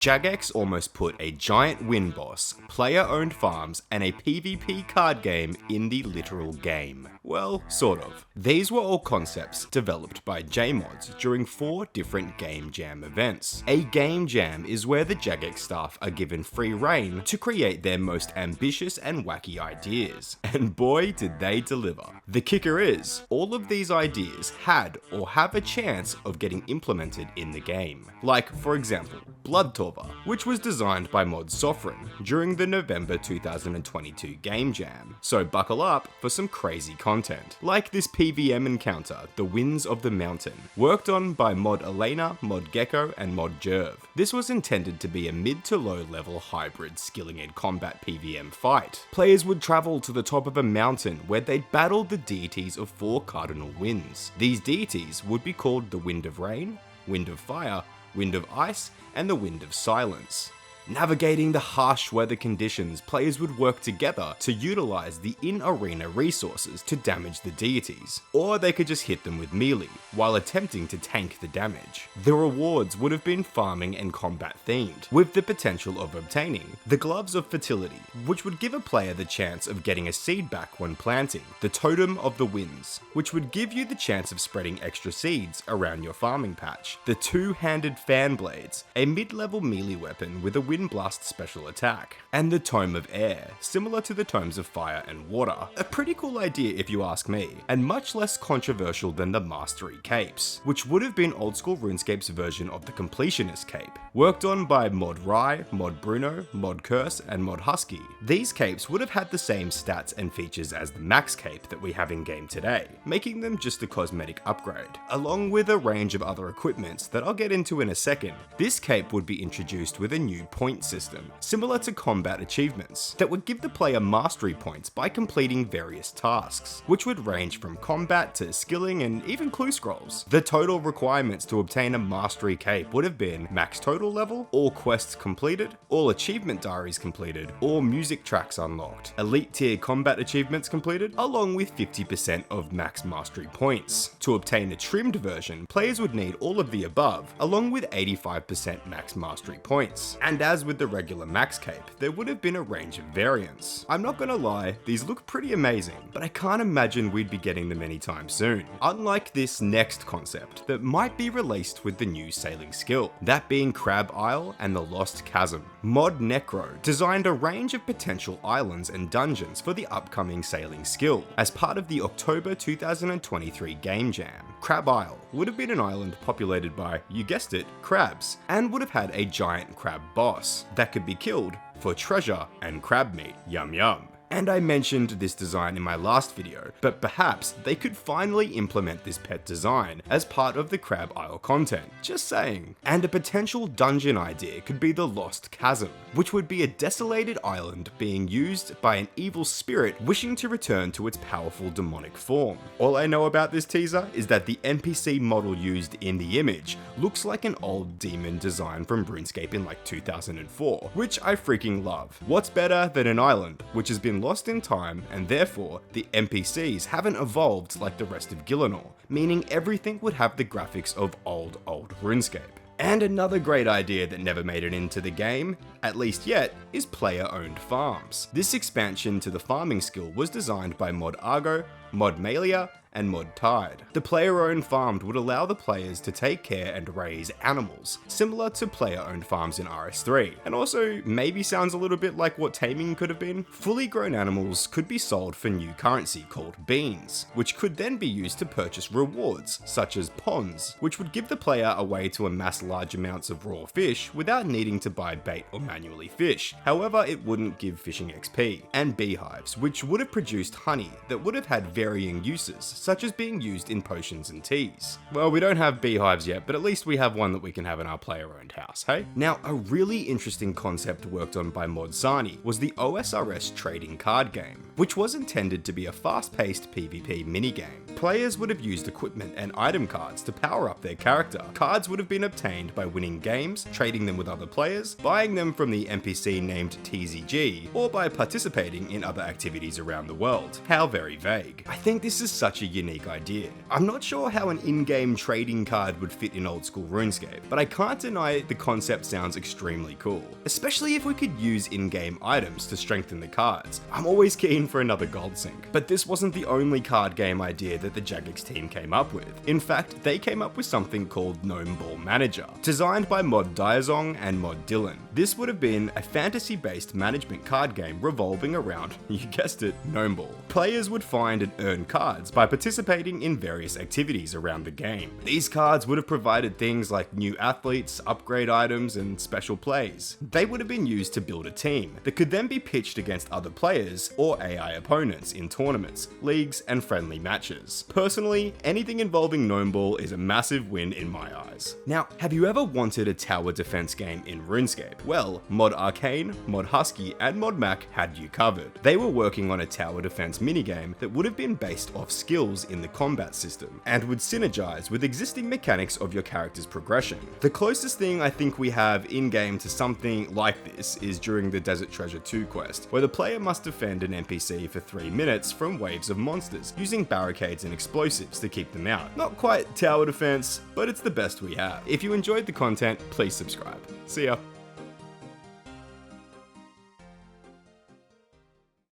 Jagex almost put a giant win boss, player-owned farms, and a PvP card game in the literal game. Well, sort of. These were all concepts developed by JMods during 4 different Game Jam events. A Game Jam is where the Jagex staff are given free reign to create their most ambitious and wacky ideas. And boy did they deliver. The kicker is, all of these ideas had or have a chance of getting implemented in the game. Like, for example, Blood Torva, which was designed by mod Sovereign during the November 2022 Game Jam. So buckle up for some crazy content, like this PVM encounter, The Winds of the Mountain, worked on by mod Elena, mod Gecko, and mod Jerv. This was intended to be a mid to low level hybrid skilling and combat PVM fight. Players would travel to the top of a mountain where they'd battle the deities of 4 cardinal winds. These deities would be called the Wind of Rain, Wind of Fire, Wind of Ice, and the Wind of Silence. Navigating the harsh weather conditions, players would work together to utilize the in-arena resources to damage the deities, or they could just hit them with melee, while attempting to tank the damage. The rewards would have been farming and combat themed, with the potential of obtaining the Gloves of Fertility, which would give a player the chance of getting a seed back when planting, the Totem of the Winds, which would give you the chance of spreading extra seeds around your farming patch, the Two-Handed Fan Blades, a mid-level melee weapon with a Wind Blast special attack, and the Tome of Air, similar to the Tomes of Fire and Water. A pretty cool idea if you ask me, and much less controversial than the Mastery Capes, which would have been Old School RuneScape's version of the Completionist Cape, worked on by mod Rye, mod Bruno, mod Curse, and mod Husky. These capes would have had the same stats and features as the Max Cape that we have in game today, making them just a cosmetic upgrade, along with a range of other equipments that I'll get into in a second. This cape would be introduced with a new point system, similar to combat achievements, that would give the player mastery points by completing various tasks, which would range from combat to skilling and even clue scrolls. The total requirements to obtain a mastery cape would have been max total level, all quests completed, all achievement diaries completed, all music tracks unlocked, elite tier combat achievements completed, along with 50% of max mastery points. To obtain a trimmed version, players would need all of the above, along with 85% max mastery points. And as with the regular max cape, there would have been a range of variants. I'm not gonna lie, these look pretty amazing, but I can't imagine we'd be getting them anytime soon. Unlike this next concept that might be released with the new sailing skill, that being Crab Isle and the Lost Chasm. Mod Necro designed a range of potential islands and dungeons for the upcoming sailing skill as part of the October 2023 Game Jam. Crab Isle would have been an island populated by, you guessed it, crabs, and would have had a giant crab boss that could be killed for treasure and crab meat. Yum yum. And I mentioned this design in my last video, but perhaps they could finally implement this pet design as part of the Crab Isle content, just saying. And a potential dungeon idea could be the Lost Chasm, which would be a desolated island being used by an evil spirit wishing to return to its powerful demonic form. All I know about this teaser is that the NPC model used in the image looks like an old demon design from RuneScape in like 2004, which I freaking love. What's better than an island which has been lost in time, and therefore the NPCs haven't evolved like the rest of Gielinor, meaning everything would have the graphics of old RuneScape. And another great idea that never made it into the game, at least yet, is player-owned farms. This expansion to the farming skill was designed by mod Argo, mod Malia, and mod Tide. The player-owned farm would allow the players to take care and raise animals, similar to player-owned farms in RS3, and also maybe sounds a little bit like what taming could have been. Fully grown animals could be sold for new currency called beans, which could then be used to purchase rewards, such as ponds, which would give the player a way to amass large amounts of raw fish without needing to buy bait or manually fish. However, it wouldn't give fishing XP, and beehives, which would have produced honey that would have had varying uses, such as being used in potions and teas. Well, we don't have beehives yet, but at least we have one that we can have in our player-owned house, hey? Now, a really interesting concept worked on by mod Sani was the OSRS trading card game, which was intended to be a fast-paced PvP minigame. Players would have used equipment and item cards to power up their character. Cards would have been obtained by winning games, trading them with other players, buying them from the NPC named TZG, or by participating in other activities around the world. How very vague. I think this is such a unique idea. I'm not sure how an in-game trading card would fit in Old School RuneScape, but I can't deny the concept sounds extremely cool, especially if we could use in-game items to strengthen the cards. I'm always keen for another gold sink. But this wasn't the only card game idea that the Jagex team came up with. In fact, they came up with something called Gnome Ball Manager, designed by Mod Diazong and Mod Dylan. This would have been a fantasy-based management card game revolving around, you guessed it, Gnome Ball. Players would find and earn cards by participating in various activities around the game. These cards would have provided things like new athletes, upgrade items, and special plays. They would have been used to build a team that could then be pitched against other players or AI opponents in tournaments, leagues, and friendly matches. Personally, anything involving Gnome Ball is a massive win in my eyes. Now, have you ever wanted a tower defense game in RuneScape? Well, Mod Arcane, Mod Husky, and Mod Mac had you covered. They were working on a tower defense minigame that would have been based off skills in the combat system, and would synergize with existing mechanics of your character's progression. The closest thing I think we have in-game to something like this is during the Desert Treasure 2 quest, where the player must defend an NPC for 3 minutes from waves of monsters, using barricades and explosives to keep them out. Not quite tower defense, but it's the best we have. If you enjoyed the content, please subscribe. See ya.